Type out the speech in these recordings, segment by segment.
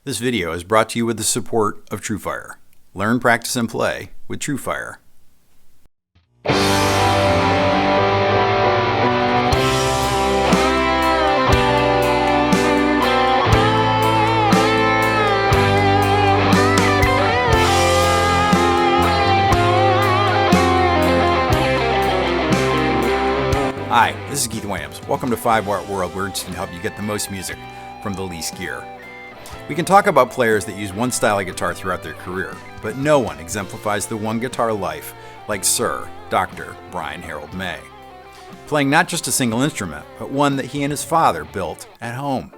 This video is brought to you with the support of TrueFire. Learn, practice, and play with TrueFire. Hi, this is Keith Williams. Welcome to 5-Watt World, where it's to help you get the most music from the least gear. We can talk about players that use one style of guitar throughout their career, but no one exemplifies the one guitar life like Sir Dr. Brian Harold May. Playing not just a single instrument, but one that he and his father built at home.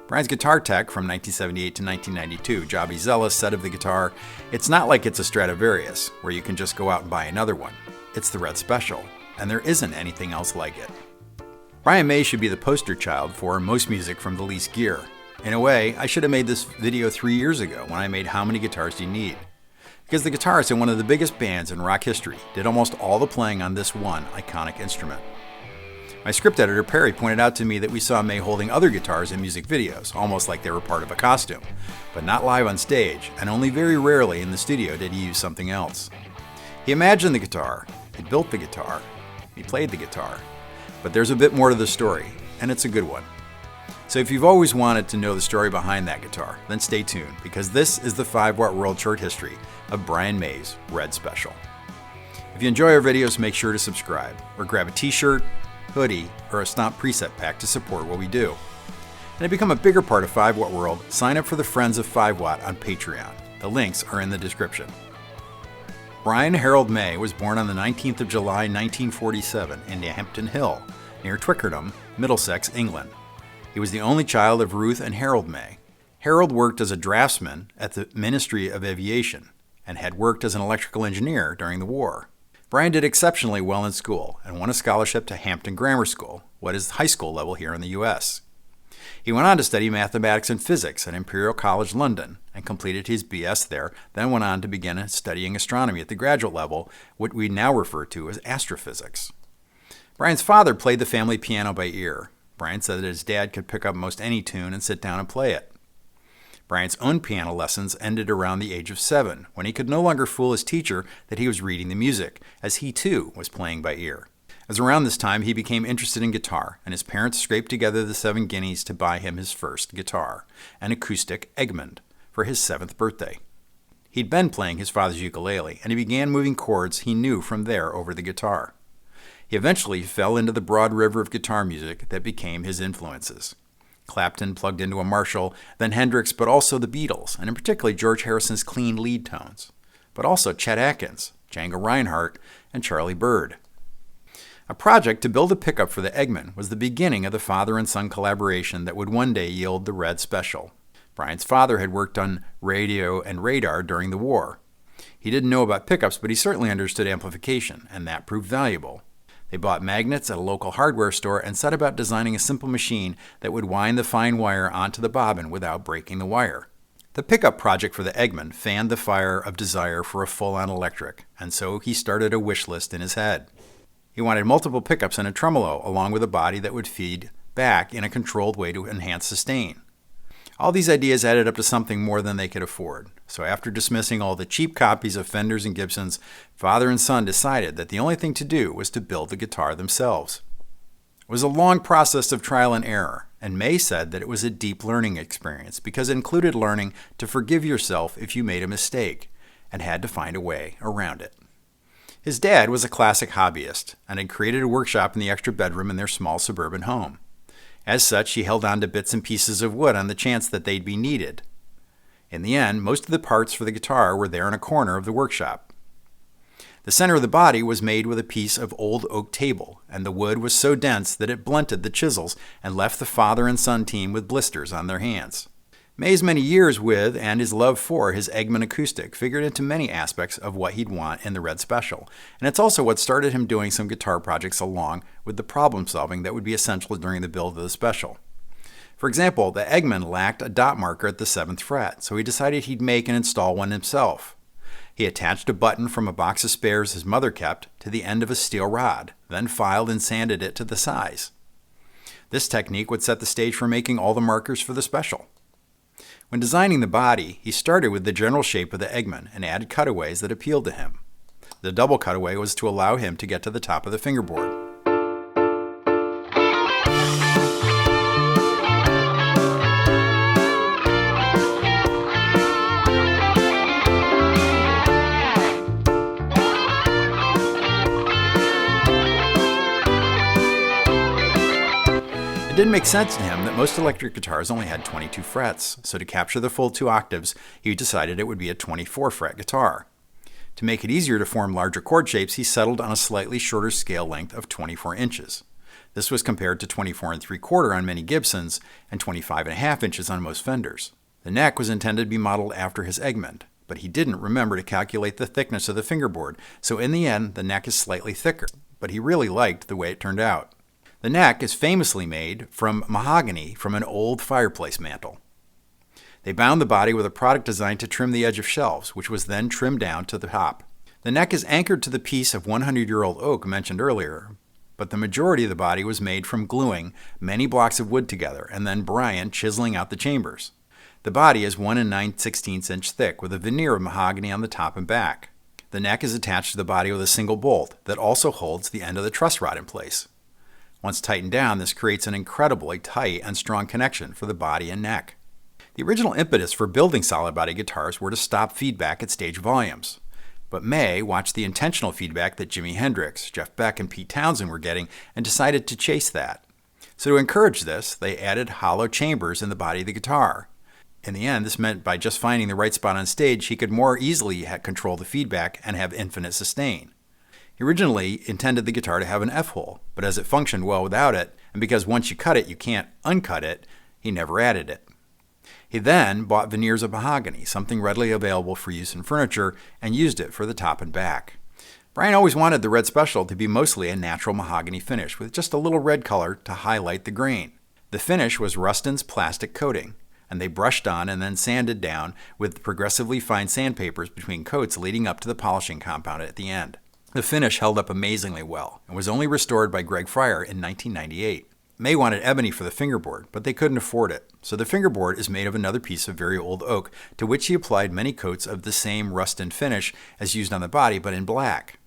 Brian's guitar tech from 1978 to 1992, Jobby Zealous, said of the guitar, "It's not like it's a Stradivarius, where you can just go out and buy another one. It's the Red Special, and there isn't anything else like it." Brian May should be the poster child for most music from the least gear. In a way, I should have made this video 3 years ago when I made How Many Guitars Do You Need? Because the guitarist in one of the biggest bands in rock history did almost all the playing on this one iconic instrument. My script editor Perry pointed out to me that we saw May holding other guitars in music videos, almost like they were part of a costume, but not live on stage, and only very rarely in the studio did he use something else. He imagined the guitar, he built the guitar, he played the guitar, but there's a bit more to the story, and it's a good one. So if you've always wanted to know the story behind that guitar, then stay tuned, because this is the 5-Watt World short history of Brian May's Red Special. If you enjoy our videos, make sure to subscribe, or grab a t-shirt, hoodie, or a Stomp preset pack to support what we do. And to become a bigger part of 5-Watt World, sign up for the Friends of 5-Watt on Patreon. The links are in the description. Brian Harold May was born on the 19th of July 1947 in Hampton Hill, near Twickenham, Middlesex, England. He was the only child of Ruth and Harold May. Harold worked as a draftsman at the Ministry of Aviation and had worked as an electrical engineer during the war. Brian did exceptionally well in school and won a scholarship to Hampton Grammar School, what is high school level here in the U.S. He went on to study mathematics and physics at Imperial College London and completed his BS there, then went on to begin studying astronomy at the graduate level, what we now refer to as astrophysics. Brian's father played the family piano by ear. Brian said that his dad could pick up most any tune and sit down and play it. Brian's own piano lessons ended around the age of 7, when he could no longer fool his teacher that he was reading the music, as he too was playing by ear. As around this time, he became interested in guitar, and his parents scraped together the 7 guineas to buy him his first guitar, an acoustic Egmont, for his 7th birthday. He'd been playing his father's ukulele, and he began moving chords he knew from there over the guitar. He eventually fell into the broad river of guitar music that became his influences. Clapton plugged into a Marshall, then Hendrix, but also the Beatles, and in particular George Harrison's clean lead tones, but also Chet Atkins, Django Reinhardt, and Charlie Bird. A project to build a pickup for the Egmont was the beginning of the father and son collaboration that would one day yield the Red Special. Brian's father had worked on radio and radar during the war. He didn't know about pickups, but he certainly understood amplification, and that proved valuable. They bought magnets at a local hardware store and set about designing a simple machine that would wind the fine wire onto the bobbin without breaking the wire. The pickup project for the Egmont fanned the fire of desire for a full-on electric, and so he started a wish list in his head. He wanted multiple pickups and a tremolo, along with a body that would feed back in a controlled way to enhance sustain. All these ideas added up to something more than they could afford. So after dismissing all the cheap copies of Fenders and Gibsons, father and son decided that the only thing to do was to build the guitar themselves. It was a long process of trial and error, and May said that it was a deep learning experience because it included learning to forgive yourself if you made a mistake and had to find a way around it. His dad was a classic hobbyist and had created a workshop in the extra bedroom in their small suburban home. As such, he held on to bits and pieces of wood on the chance that they'd be needed. In the end, most of the parts for the guitar were there in a corner of the workshop. The center of the body was made with a piece of old oak table, and the wood was so dense that it blunted the chisels and left the father and son team with blisters on their hands. May's many years with and his love for his Egmont acoustic figured into many aspects of what he'd want in the Red Special, and it's also what started him doing some guitar projects along with the problem solving that would be essential during the build of the Special. For example, the Egmont lacked a dot marker at the 7th fret, so he decided he'd make and install one himself. He attached a button from a box of spares his mother kept to the end of a steel rod, then filed and sanded it to the size. This technique would set the stage for making all the markers for the Special. When designing the body, he started with the general shape of the Eggman and added cutaways that appealed to him. The double cutaway was to allow him to get to the top of the fingerboard. It didn't make sense to him that most electric guitars only had 22 frets, so to capture the full 2 octaves, he decided it would be a 24-fret guitar. To make it easier to form larger chord shapes, he settled on a slightly shorter scale length of 24 inches. This was compared to 24 3/4 on many Gibsons and 25.5 inches on most Fenders. The neck was intended to be modeled after his Eggman, but he didn't remember to calculate the thickness of the fingerboard, so in the end the neck is slightly thicker, but he really liked the way it turned out. The neck is famously made from mahogany from an old fireplace mantel. They bound the body with a product designed to trim the edge of shelves, which was then trimmed down to the top. The neck is anchored to the piece of 100-year-old oak mentioned earlier, but the majority of the body was made from gluing many blocks of wood together and then Brian chiseling out the chambers. The body is 1 9/16 inch thick with a veneer of mahogany on the top and back. The neck is attached to the body with a single bolt that also holds the end of the truss rod in place. Once tightened down, this creates an incredibly tight and strong connection for the body and neck. The original impetus for building solid body guitars were to stop feedback at stage volumes. But May watched the intentional feedback that Jimi Hendrix, Jeff Beck, and Pete Townsend were getting and decided to chase that. So to encourage this, they added hollow chambers in the body of the guitar. In the end, this meant by just finding the right spot on stage, he could more easily control the feedback and have infinite sustain. He originally intended the guitar to have an F-hole, but as it functioned well without it, and because once you cut it you can't uncut it, he never added it. He then bought veneers of mahogany, something readily available for use in furniture, and used it for the top and back. Brian always wanted the Red Special to be mostly a natural mahogany finish with just a little red color to highlight the grain. The finish was Ruston's plastic coating, and they brushed on and then sanded down with progressively fine sandpapers between coats leading up to the polishing compound at the end. The finish held up amazingly well and was only restored by Greg Fryer in 1998. May wanted ebony for the fingerboard, but they couldn't afford it, so the fingerboard is made of another piece of very old oak, to which he applied many coats of the same Ruston finish as used on the body, but in black.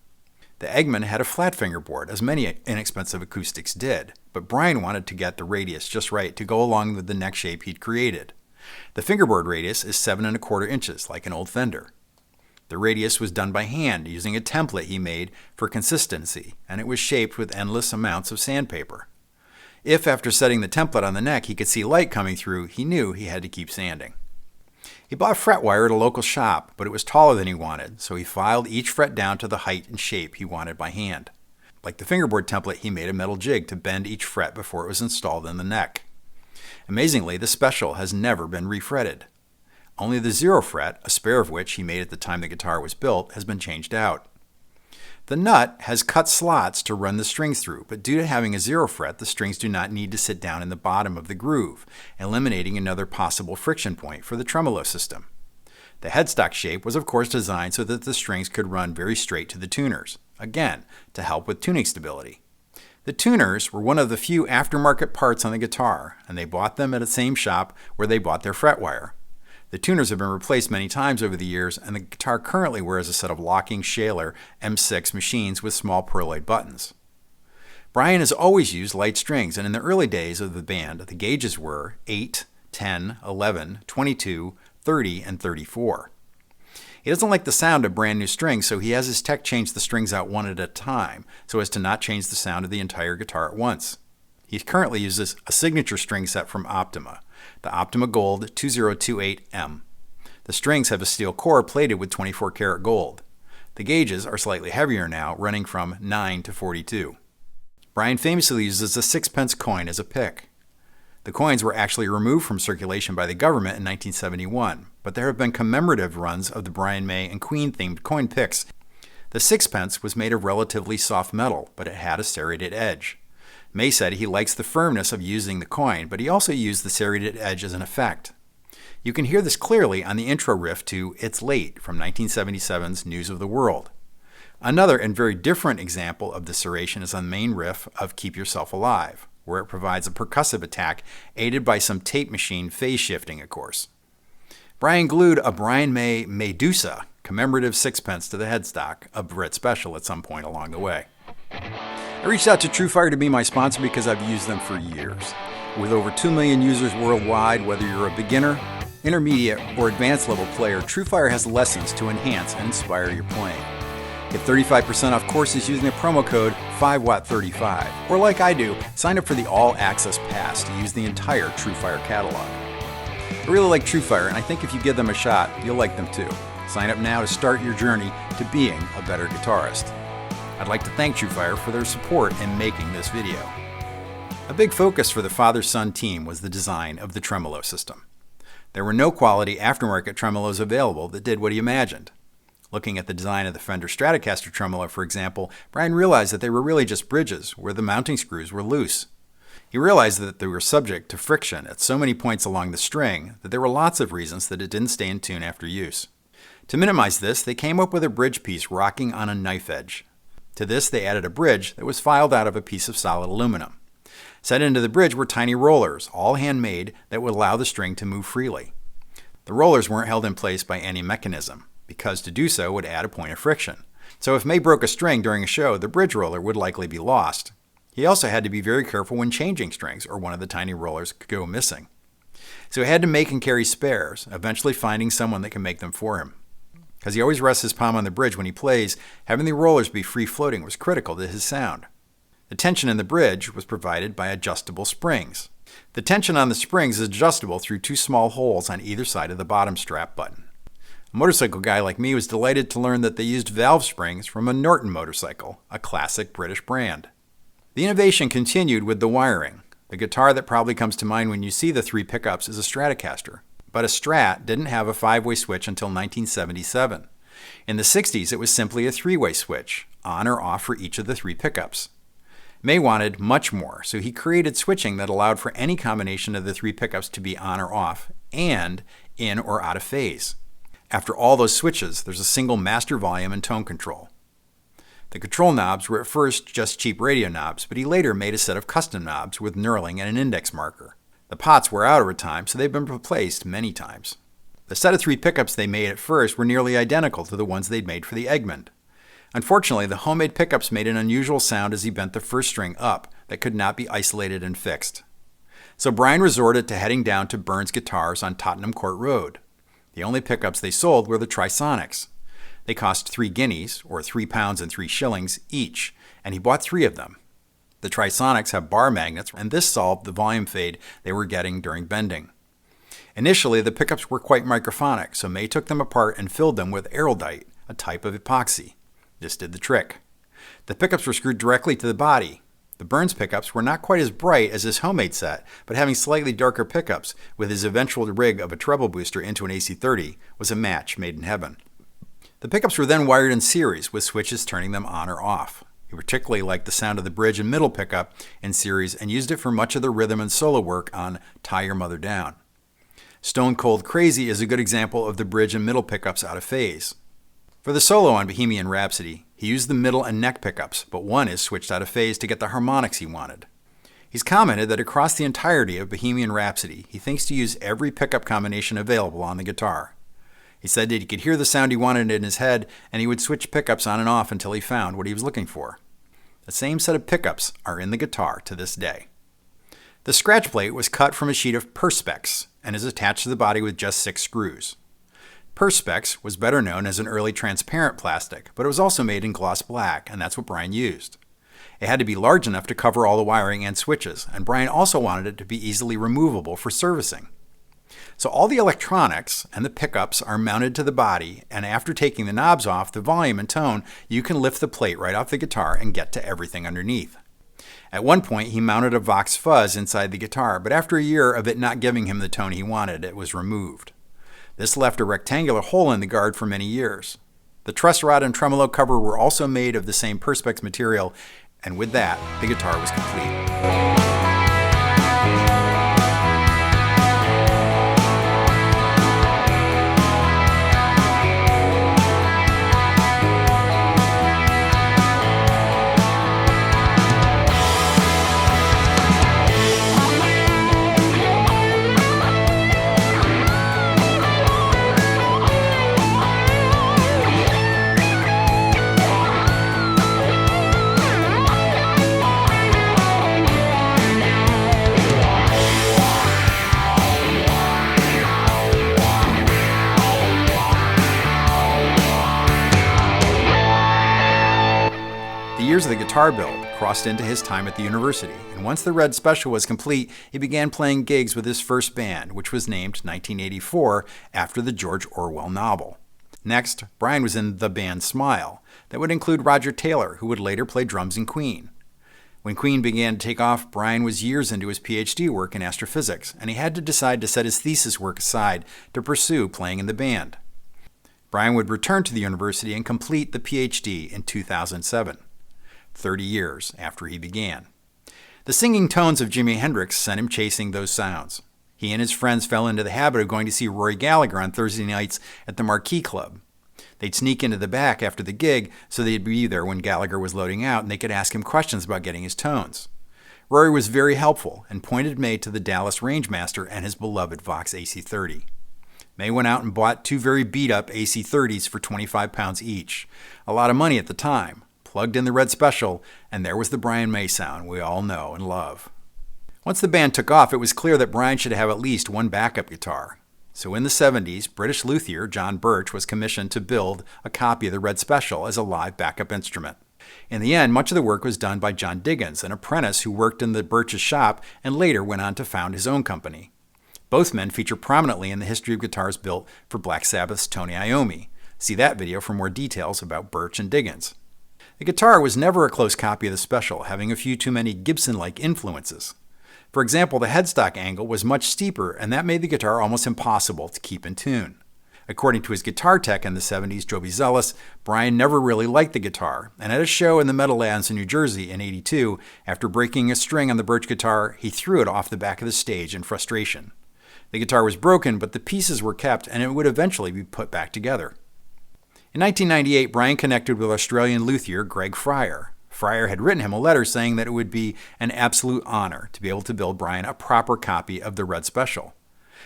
The Eggman had a flat fingerboard, as many inexpensive acoustics did, but Brian wanted to get the radius just right to go along with the neck shape he'd created. The fingerboard radius is 7 1/4 inches, like an old Fender. The radius was done by hand using a template he made for consistency, and it was shaped with endless amounts of sandpaper. If after setting the template on the neck he could see light coming through, he knew he had to keep sanding. He bought fret wire at a local shop, but it was taller than he wanted, so he filed each fret down to the height and shape he wanted by hand. Like the fingerboard template, he made a metal jig to bend each fret before it was installed in the neck. Amazingly, the Special has never been refretted. Only the 0 fret, a spare of which he made at the time the guitar was built, has been changed out. The nut has cut slots to run the strings through, but due to having a 0 fret, the strings do not need to sit down in the bottom of the groove, eliminating another possible friction point for the tremolo system. The headstock shape was of course designed so that the strings could run very straight to the tuners, again, to help with tuning stability. The tuners were one of the few aftermarket parts on the guitar, and they bought them at the same shop where they bought their fret wire. The tuners have been replaced many times over the years, and the guitar currently wears a set of locking Shaler M6 machines with small pearloid buttons. Brian has always used light strings, and in the early days of the band, the gauges were 8, 10, 11, 22, 30, and 34. He doesn't like the sound of brand new strings, so he has his tech change the strings out one at a time, so as to not change the sound of the entire guitar at once. He currently uses a signature string set from Optima, the Optima Gold 2028M. The strings have a steel core plated with 24 karat gold. The gauges are slightly heavier now, running from 9 to 42. Brian famously uses a 6-pence coin as a pick. The coins were actually removed from circulation by the government in 1971, but there have been commemorative runs of the Brian May and Queen-themed coin picks. The 6-pence was made of relatively soft metal, but it had a serrated edge. May said he likes the firmness of using the coin, but he also used the serrated edge as an effect. You can hear this clearly on the intro riff to It's Late from 1977's News of the World. Another and very different example of the serration is on the main riff of Keep Yourself Alive, where it provides a percussive attack aided by some tape machine phase shifting, of course. Brian glued a Brian May Medusa commemorative sixpence to the headstock, a Brit special, at some point along the way. I reached out to TrueFire to be my sponsor because I've used them for years. With over 2 million users worldwide, whether you're a beginner, intermediate, or advanced level player, TrueFire has lessons to enhance and inspire your playing. Get 35% off courses using the promo code 5watt35. Or like I do, sign up for the All Access Pass to use the entire TrueFire catalog. I really like TrueFire, and I think if you give them a shot, you'll like them too. Sign up now to start your journey to being a better guitarist. I'd like to thank TrueFire for their support in making this video. A big focus for the father-son team was the design of the tremolo system. There were no quality aftermarket tremolos available that did what he imagined. Looking at the design of the Fender Stratocaster tremolo, for example, Brian realized that they were really just bridges where the mounting screws were loose. He realized that they were subject to friction at so many points along the string that there were lots of reasons that it didn't stay in tune after use. To minimize this, they came up with a bridge piece rocking on a knife edge. To this, they added a bridge that was filed out of a piece of solid aluminum. Set into the bridge were tiny rollers, all handmade, that would allow the string to move freely. The rollers weren't held in place by any mechanism, because to do so would add a point of friction. So if May broke a string during a show, the bridge roller would likely be lost. He also had to be very careful when changing strings, or one of the tiny rollers could go missing. So he had to make and carry spares, eventually finding someone that can make them for him. Because he always rests his palm on the bridge when he plays, having the rollers be free-floating was critical to his sound. The tension in the bridge was provided by adjustable springs. The tension on the springs is adjustable through 2 small holes on either side of the bottom strap button. A motorcycle guy like me was delighted to learn that they used valve springs from a Norton motorcycle, a classic British brand. The innovation continued with the wiring. The guitar that probably comes to mind when you see the 3 pickups is a Stratocaster. But a Strat didn't have a 5-way switch until 1977. In the 60s, it was simply a 3-way switch, on or off for each of the 3 pickups. May wanted much more, so he created switching that allowed for any combination of the 3 pickups to be on or off, and in or out of phase. After all those switches, there's a single master volume and tone control. The control knobs were at first just cheap radio knobs, but he later made a set of custom knobs with knurling and an index marker. The pots were out over time, so they've been replaced many times. The set of 3 pickups they made at first were nearly identical to the ones they'd made for the Egmont. Unfortunately, the homemade pickups made an unusual sound as he bent the first string up that could not be isolated and fixed. So Brian resorted to heading down to Burns Guitars on Tottenham Court Road. The only pickups they sold were the Trisonics. They cost 3 guineas, or £3 and 3 shillings, each, and he bought 3 of them. The Trisonics have bar magnets, and this solved the volume fade they were getting during bending. Initially, the pickups were quite microphonic, so May took them apart and filled them with Aerodite, a type of epoxy. This did the trick. The pickups were screwed directly to the body. The Burns pickups were not quite as bright as his homemade set, but having slightly darker pickups with his eventual rig of a treble booster into an AC30 was a match made in heaven. The pickups were then wired in series with switches turning them on or off. He particularly liked the sound of the bridge and middle pickup in series and used it for much of the rhythm and solo work on Tie Your Mother Down. Stone Cold Crazy is a good example of the bridge and middle pickups out of phase. For the solo on Bohemian Rhapsody, he used the middle and neck pickups, but one is switched out of phase to get the harmonics he wanted. He's commented that across the entirety of Bohemian Rhapsody, he thinks to use every pickup combination available on the guitar. He said that he could hear the sound he wanted in his head, and he would switch pickups on and off until he found what he was looking for. The same set of pickups are in the guitar to this day. The scratch plate was cut from a sheet of Perspex and is attached to the body with just 6 screws. Perspex was better known as an early transparent plastic, but it was also made in gloss black, and that's what Brian used. It had to be large enough to cover all the wiring and switches, and Brian also wanted it to be easily removable for servicing. So all the electronics and the pickups are mounted to the body, and after taking the knobs off, the volume and tone, you can lift the plate right off the guitar and get to everything underneath. At one point, he mounted a Vox fuzz inside the guitar, but after a year of it not giving him the tone he wanted, it was removed. This left a rectangular hole in the guard for many years. The truss rod and tremolo cover were also made of the same Perspex material, and with that, the guitar was complete. years of the guitar build crossed into his time at the university, and once the Red Special was complete, he began playing gigs with his first band, which was named 1984 after the George Orwell novel. Next, Brian was in the band Smile, that would include Roger Taylor, who would later play drums in Queen. When Queen began to take off, Brian was years into his PhD work in astrophysics, and he had to decide to set his thesis work aside to pursue playing in the band. Brian would return to the university and complete the PhD in 2007, 30 years after he began. The singing tones of Jimi Hendrix sent him chasing those sounds. He and his friends fell into the habit of going to see Rory Gallagher on Thursday nights at the Marquee Club. They'd sneak into the back after the gig so they'd be there when Gallagher was loading out and they could ask him questions about getting his tones. Rory was very helpful and pointed May to the Dallas Rangemaster and his beloved Vox AC30. May went out and bought 2 very beat-up AC30s for 25 pounds each. A lot of money at the time. Plugged in the Red Special, and there was the Brian May sound we all know and love. Once the band took off, it was clear that Brian should have at least one backup guitar. So in the 70s, British luthier John Birch was commissioned to build a copy of the Red Special as a live backup instrument. In the end, much of the work was done by John Diggins, an apprentice who worked in the Birch's shop and later went on to found his own company. Both men feature prominently in the history of guitars built for Black Sabbath's Tony Iommi. See that video for more details about Birch and Diggins. The guitar was never a close copy of the Special, having a few too many Gibson-like influences. For example, the headstock angle was much steeper, and that made the guitar almost impossible to keep in tune. According to his guitar tech in the 70s, Joby Zealous, Brian never really liked the guitar, and at a show in the Meadowlands in New Jersey in '82, after breaking a string on the Birch guitar, he threw it off the back of the stage in frustration. The guitar was broken, but the pieces were kept, and it would eventually be put back together. In 1998, Brian connected with Australian luthier Greg Fryer. Fryer had written him a letter saying that it would be an absolute honor to be able to build Brian a proper copy of the Red Special.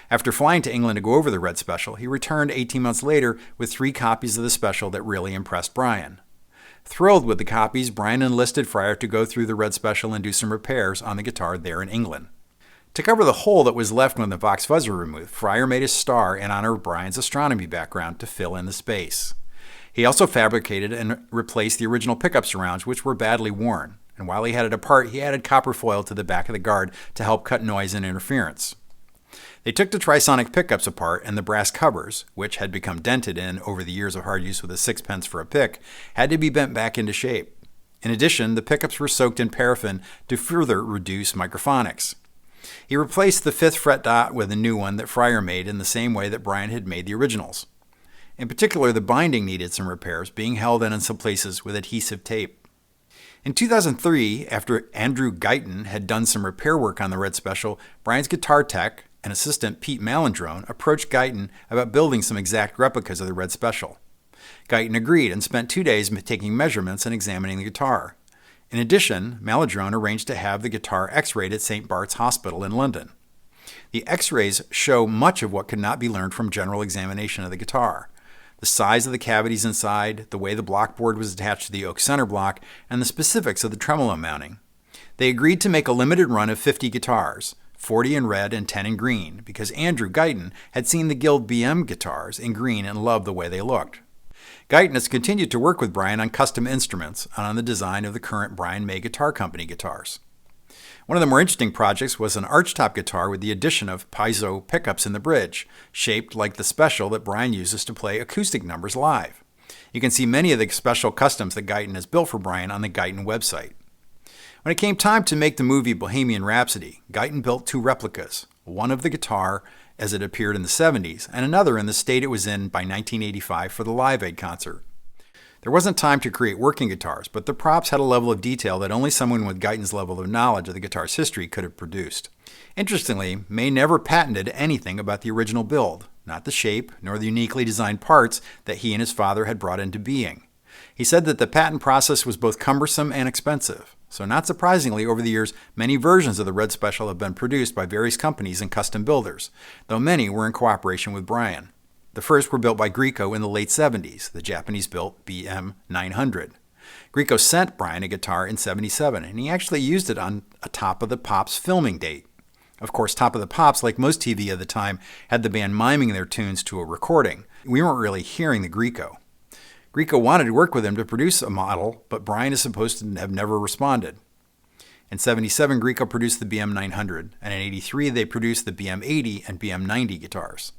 After flying to England to go over the Red Special, he returned 18 months later with 3 copies of the Special that really impressed Brian. Thrilled with the copies, Brian enlisted Fryer to go through the Red Special and do some repairs on the guitar there in England. To cover the hole that was left when the Vox fuzz were removed, Fryer made a star in honor of Brian's astronomy background to fill in the space. He also fabricated and replaced the original pickup surrounds, which were badly worn, and while he had it apart, he added copper foil to the back of the guard to help cut noise and interference. They took the Trisonic pickups apart, and the brass covers, which had become dented in over the years of hard use with a sixpence for a pick, had to be bent back into shape. In addition, the pickups were soaked in paraffin to further reduce microphonics. He replaced the 5th fret dot with a new one that Fryer made in the same way that Brian had made the originals. In particular, the binding needed some repairs, being held in some places with adhesive tape. In 2003, after Andrew Guyton had done some repair work on the Red Special, Brian's guitar tech and assistant Pete Malandrone approached Guyton about building some exact replicas of the Red Special. Guyton agreed and spent 2 days taking measurements and examining the guitar. In addition, Malandrone arranged to have the guitar x-rayed at St. Bart's Hospital in London. The x-rays show much of what could not be learned from general examination of the guitar. The size of the cavities inside, the way the block board was attached to the oak center block, and the specifics of the tremolo mounting. They agreed to make a limited run of 50 guitars, 40 in red and 10 in green, because Andrew Guyton had seen the Guild BM guitars in green and loved the way they looked. Guyton has continued to work with Brian on custom instruments and on the design of the current Brian May Guitar Company guitars. One of the more interesting projects was an archtop guitar with the addition of piezo pickups in the bridge, shaped like the Special that Brian uses to play acoustic numbers live. You can see many of the special customs that Guyton has built for Brian on the Guyton website. When it came time to make the movie Bohemian Rhapsody, Guyton built 2 replicas, one of the guitar as it appeared in the 70s, and another in the state it was in by 1985 for the Live Aid concert. There wasn't time to create working guitars, but the props had a level of detail that only someone with Guyton's level of knowledge of the guitar's history could have produced. Interestingly, May never patented anything about the original build, not the shape, nor the uniquely designed parts that he and his father had brought into being. He said that the patent process was both cumbersome and expensive. So not surprisingly, over the years, many versions of the Red Special have been produced by various companies and custom builders, though many were in cooperation with Brian. The first were built by Grieco in the late 70s, the Japanese-built BM 900. Grieco sent Brian a guitar in '77, and he actually used it on a Top of the Pops filming date. Of course, Top of the Pops, like most TV of the time, had the band miming their tunes to a recording. We weren't really hearing the Grieco. Grieco wanted to work with him to produce a model, but Brian is supposed to have never responded. In '77, Grieco produced the BM900, and in '83 they produced the BM80 and BM90 guitars.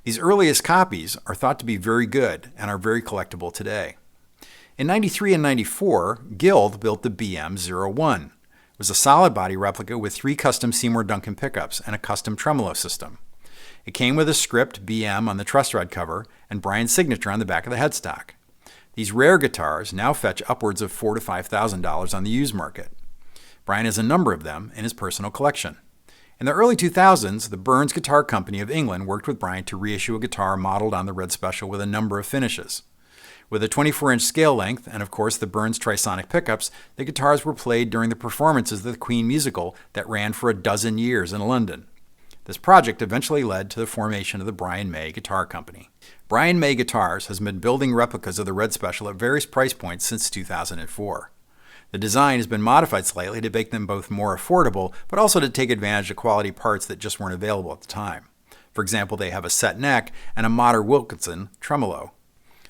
These earliest copies are thought to be very good and are very collectible today. In '93 and '94, Guild built the BM01. It was a solid body replica with 3 custom Seymour Duncan pickups and a custom tremolo system. It came with a script BM on the truss rod cover and Brian's signature on the back of the headstock. These rare guitars now fetch upwards of $4,000 to $5,000 on the used market. Brian has a number of them in his personal collection. In the early 2000s, the Burns Guitar Company of England worked with Brian to reissue a guitar modeled on the Red Special with a number of finishes. With a 24-inch scale length and, of course, the Burns Trisonic pickups, the guitars were played during the performances of the Queen musical that ran for a dozen years in London. This project eventually led to the formation of the Brian May Guitar Company. Brian May Guitars has been building replicas of the Red Special at various price points since 2004. The design has been modified slightly to make them both more affordable, but also to take advantage of quality parts that just weren't available at the time. For example, they have a set neck and a Motter Wilkinson tremolo.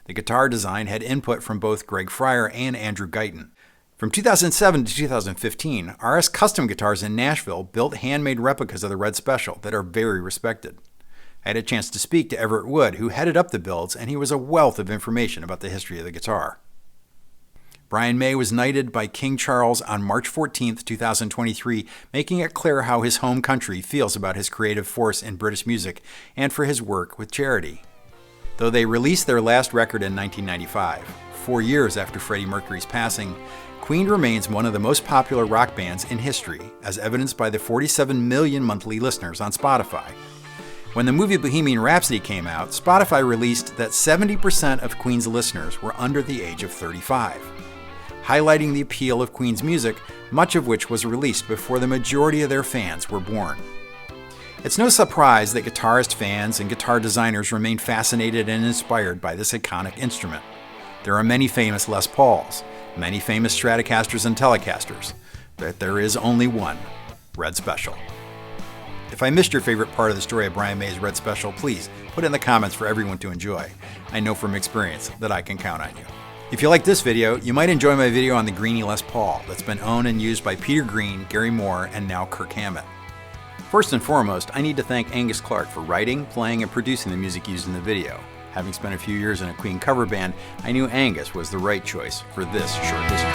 The guitar design had input from both Greg Fryer and Andrew Guyton. From 2007 to 2015, RS Custom Guitars in Nashville built handmade replicas of the Red Special that are very respected. I had a chance to speak to Everett Wood, who headed up the builds, and he was a wealth of information about the history of the guitar. Brian May was knighted by King Charles on March 14, 2023, making it clear how his home country feels about his creative force in British music and for his work with charity. Though they released their last record in 1995, 4 years after Freddie Mercury's passing, Queen remains one of the most popular rock bands in history, as evidenced by the 47 million monthly listeners on Spotify. When the movie Bohemian Rhapsody came out, Spotify released that 70% of Queen's listeners were under the age of 35. Highlighting the appeal of Queen's music, much of which was released before the majority of their fans were born. It's no surprise that guitarist fans and guitar designers remain fascinated and inspired by this iconic instrument. There are many famous Les Pauls, many famous Stratocasters and Telecasters, but there is only one, Red Special. If I missed your favorite part of the story of Brian May's Red Special, please put it in the comments for everyone to enjoy. I know from experience that I can count on you. If you like this video, you might enjoy my video on the Greenie Les Paul that's been owned and used by Peter Green, Gary Moore, and now Kirk Hammett. First and foremost, I need to thank Angus Clark for writing, playing, and producing the music used in the video. Having spent a few years in a Queen cover band, I knew Angus was the right choice for this short history.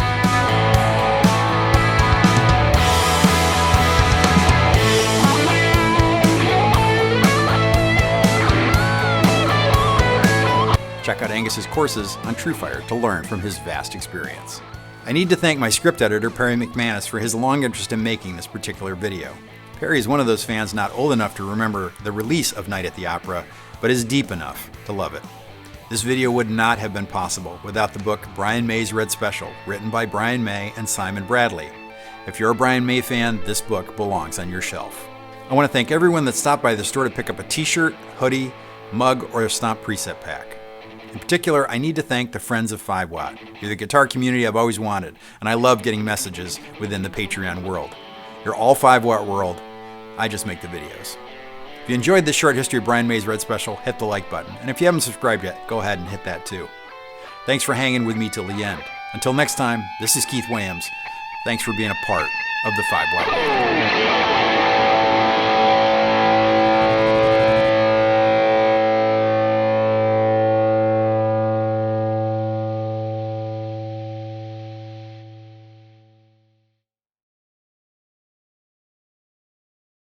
Check out Angus's courses on TrueFire to learn from his vast experience. I need to thank my script editor, Perry McManus, for his long interest in making this particular video. Perry is one of those fans not old enough to remember the release of Night at the Opera, but is deep enough to love it. This video would not have been possible without the book Brian May's Red Special, written by Brian May and Simon Bradley. If you're a Brian May fan, this book belongs on your shelf. I want to thank everyone that stopped by the store to pick up a t-shirt, hoodie, mug, or a Stomp preset pack. In particular, I need to thank the Friends of 5 Watt. You're the guitar community I've always wanted, and I love getting messages within the Patreon world. You're all 5 Watt world. I just make the videos. If you enjoyed this short history of Brian May's Red Special, hit the like button. And if you haven't subscribed yet, go ahead and hit that too. Thanks for hanging with me till the end. Until next time, this is Keith Williams. Thanks for being a part of the 5 Watt world.